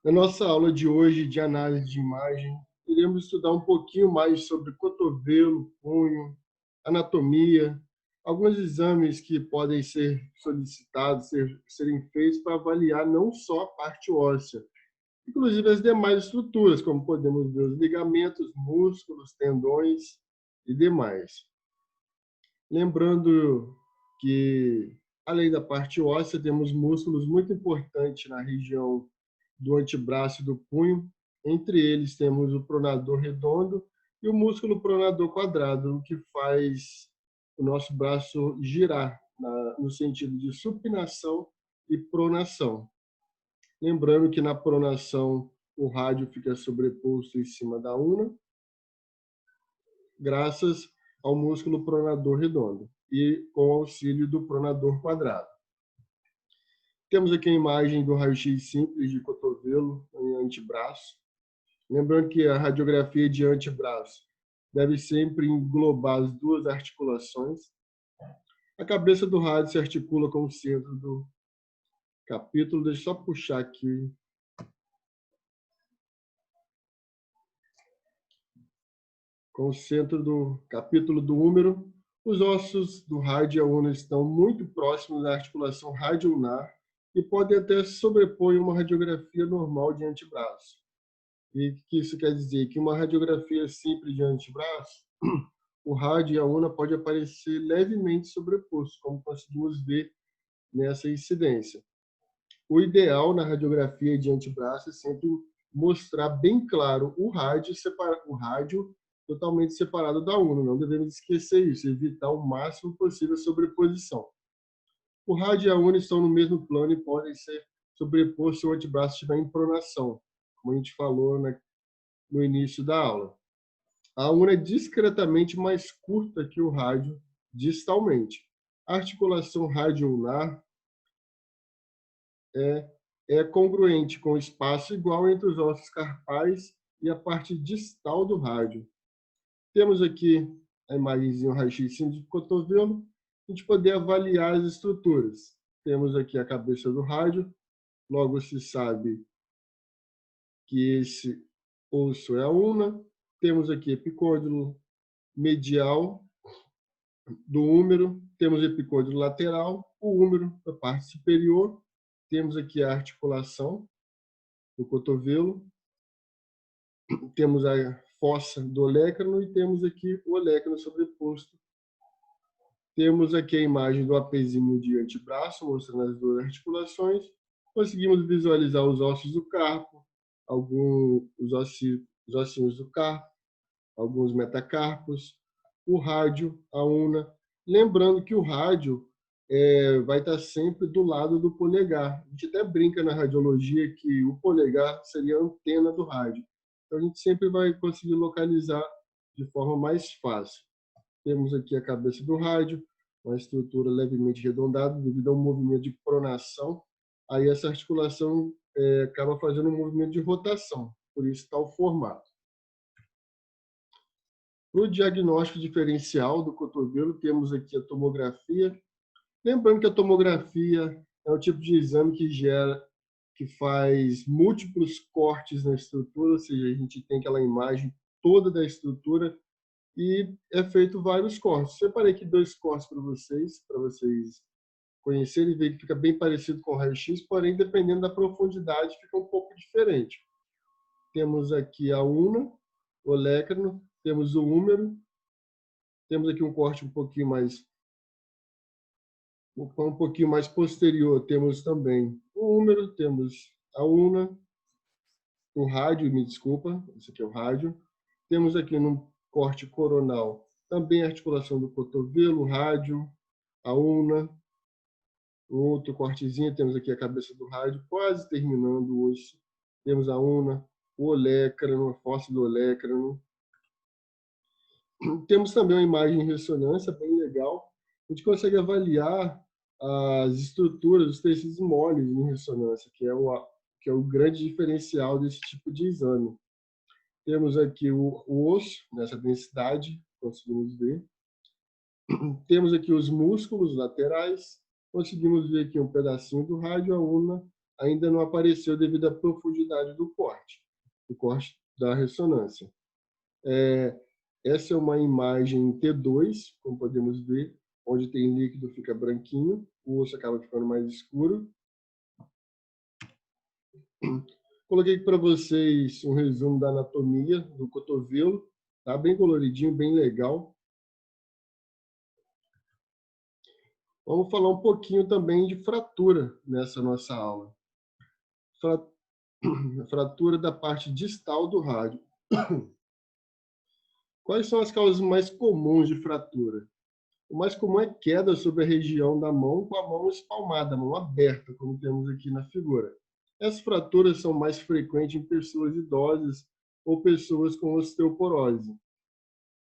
Na nossa aula de hoje de análise de imagem, iremos estudar um pouquinho mais sobre cotovelo, punho, anatomia, alguns exames que podem ser solicitados, serem feitos para avaliar não só a parte óssea, inclusive as demais estruturas, como podemos ver os ligamentos, músculos, tendões e demais. Lembrando que, além da parte óssea, temos músculos muito importantes na região do antebraço e do punho. Entre eles temos o pronador redondo e o músculo pronador quadrado, o que faz o nosso braço girar no sentido de supinação e pronação. Lembrando que na pronação o rádio fica sobreposto em cima da una, graças ao músculo pronador redondo e com auxílio do pronador quadrado. Temos aqui a imagem do raio-x simples de cotovelo e antebraço. Lembrando que a radiografia de antebraço deve sempre englobar as duas articulações. A cabeça do rádio se articula com o centro do capítulo. Deixa eu só puxar aqui. Com o centro do capítulo do húmero. Os ossos do rádio e a una estão muito próximos da articulação radioulnar e podem até sobrepor em uma radiografia normal de antebraço. E o que isso quer dizer? Que uma radiografia simples de antebraço, o rádio e a una pode aparecer levemente sobrepostos, como conseguimos ver nessa incidência. O ideal na radiografia de antebraço é sempre mostrar bem claro o rádio totalmente separado da una. Não devemos esquecer isso, evitar o máximo possível a sobreposição. O rádio e a una estão no mesmo plano e podem ser sobrepostos se o antebraço estiver em pronação, como a gente falou no início da aula. A una é discretamente mais curta que o rádio distalmente. A articulação radioulnar é congruente com o espaço igual entre os ossos carpais e a parte distal do rádio. Temos aqui a imagenzinha raio-x de cotovelo, a gente poder avaliar as estruturas. Temos aqui a cabeça do rádio, logo se sabe que esse osso é a una. Temos aqui epicôndilo medial do húmero, temos epicôndilo lateral, o húmero da parte superior, temos aqui a articulação do cotovelo, temos a fossa do olecrano e temos aqui o olecrano sobreposto. Temos aqui a imagem do apêndice de antebraço, mostrando as duas articulações. Conseguimos visualizar os ossos do carpo, os ossinhos do carpo, alguns metacarpos, o rádio, a una. Lembrando que o rádio vai estar sempre do lado do polegar. A gente até brinca na radiologia que o polegar seria a antena do rádio. Então, a gente sempre vai conseguir localizar de forma mais fácil. Temos aqui a cabeça do rádio, uma estrutura levemente arredondada devido ao movimento de pronação. Aí essa articulação acaba fazendo um movimento de rotação, por isso está o formato. Para o diagnóstico diferencial do cotovelo, temos aqui a tomografia. Lembrando que a tomografia é um tipo de exame que faz múltiplos cortes na estrutura, ou seja, a gente tem aquela imagem toda da estrutura e é feito vários cortes. Separei aqui 2 cortes para vocês conhecerem e ver que fica bem parecido com o raio-x, porém, dependendo da profundidade, fica um pouco diferente. Temos aqui a una, o olecrano, temos o húmero, temos aqui um corte um pouquinho mais posterior, temos também o húmero, temos a una, o rádio, me desculpa, esse aqui é o rádio. Temos aqui no corte coronal também a articulação do cotovelo, o rádio, a una. Um outro cortezinho, temos aqui a cabeça do rádio, quase terminando o osso. Temos a una, o olecrano, a fossa do olecrano. Temos também uma imagem em ressonância bem legal. A gente consegue avaliar as estruturas dos tecidos moles em ressonância, que é o grande diferencial desse tipo de exame. Temos aqui o osso, nessa densidade, conseguimos ver. Temos aqui os músculos laterais, conseguimos ver aqui um pedacinho do rádio, a una, ainda não apareceu devido à profundidade do corte da ressonância. Essa é uma imagem T2, como podemos ver, onde tem líquido fica branquinho, o osso acaba ficando mais escuro. Coloquei para vocês um resumo da anatomia do cotovelo, tá bem coloridinho, bem legal. Vamos falar um pouquinho também de fratura nessa nossa aula. Fratura da parte distal do rádio. Quais são as causas mais comuns de fratura? O mais comum é queda sobre a região da mão com a mão espalmada, a mão aberta, como temos aqui na figura. Essas fraturas são mais frequentes em pessoas idosas ou pessoas com osteoporose.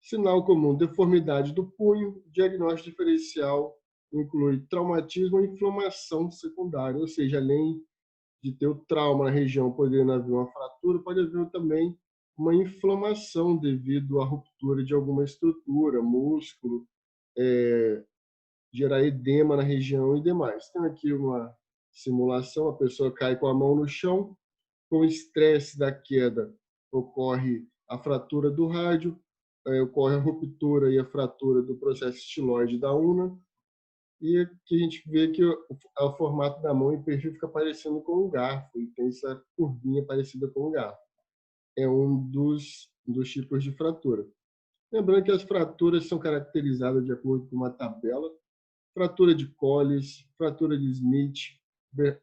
Sinal comum, deformidade do punho. Diagnóstico diferencial inclui traumatismo e inflamação secundária, ou seja, além de ter o trauma na região, podendo haver uma fratura, pode haver também uma inflamação devido à ruptura de alguma estrutura, músculo, gerar edema na região e demais. Tem aqui uma simulação, a pessoa cai com a mão no chão, com o estresse da queda ocorre a fratura do rádio, ocorre a ruptura e a fratura do processo estiloide da una, e aqui a gente vê que o formato da mão em perfil fica parecendo com um garfo, e tem essa curvinha parecida com um garfo. É um dos tipos de fratura. Lembrando que as fraturas são caracterizadas de acordo com uma tabela: fratura de Colles, fratura de Smith,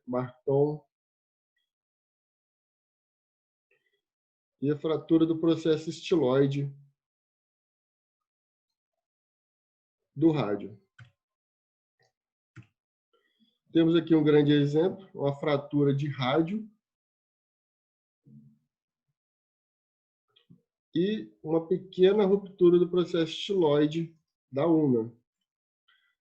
Barton e a fratura do processo estiloide do rádio. Temos aqui um grande exemplo, uma fratura de rádio e uma pequena ruptura do processo estiloide da una.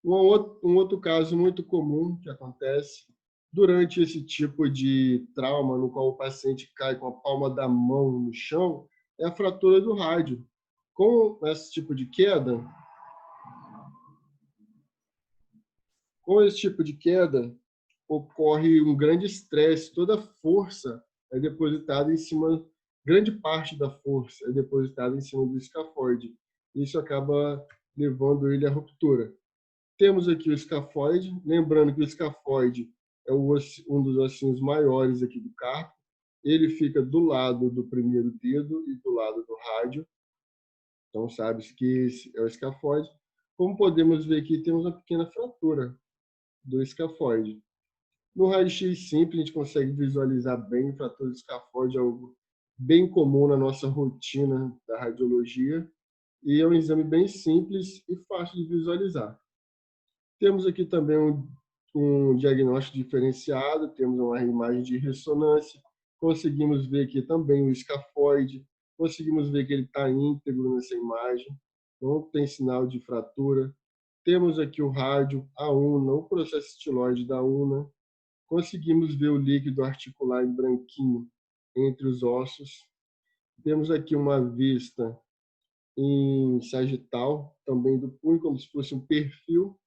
Um outro caso muito comum que acontece durante esse tipo de trauma, no qual o paciente cai com a palma da mão no chão, é a fratura do rádio. Com esse tipo de queda, ocorre um grande estresse, toda a força é depositada em cima, grande parte da força é depositada em cima do escafoide. Isso acaba levando ele à ruptura. Temos aqui o escafoide, lembrando que o escafoide é um dos ossinhos maiores aqui do carpo. Ele fica do lado do primeiro dedo e do lado do rádio. Então, sabe-se que esse é o escafoide. Como podemos ver aqui, temos uma pequena fratura do escafoide. No raio-x simples, a gente consegue visualizar bem a fratura do escafoide, é algo bem comum na nossa rotina da radiologia, e é um exame bem simples e fácil de visualizar. Temos aqui também um diagnóstico diferenciado, temos uma imagem de ressonância, conseguimos ver aqui também o escafoide, conseguimos ver que ele está íntegro nessa imagem, não tem sinal de fratura. Temos aqui o rádio, a una, o processo estiloide da una, conseguimos ver o líquido articular em branquinho entre os ossos. Temos aqui uma vista em sagital, também do punho, como se fosse um perfil.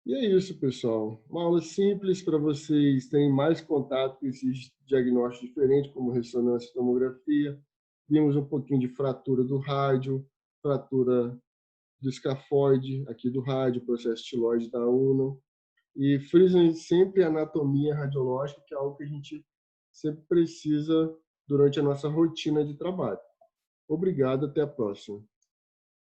E é isso, pessoal. Uma aula simples para vocês terem mais contato com esses diagnósticos diferentes, como ressonância e tomografia. Vimos um pouquinho de fratura do rádio, fratura do escafoide, aqui do rádio, processo estiloide da una. E frisam sempre a anatomia radiológica, que é algo que a gente sempre precisa durante a nossa rotina de trabalho. Obrigado, até a próxima.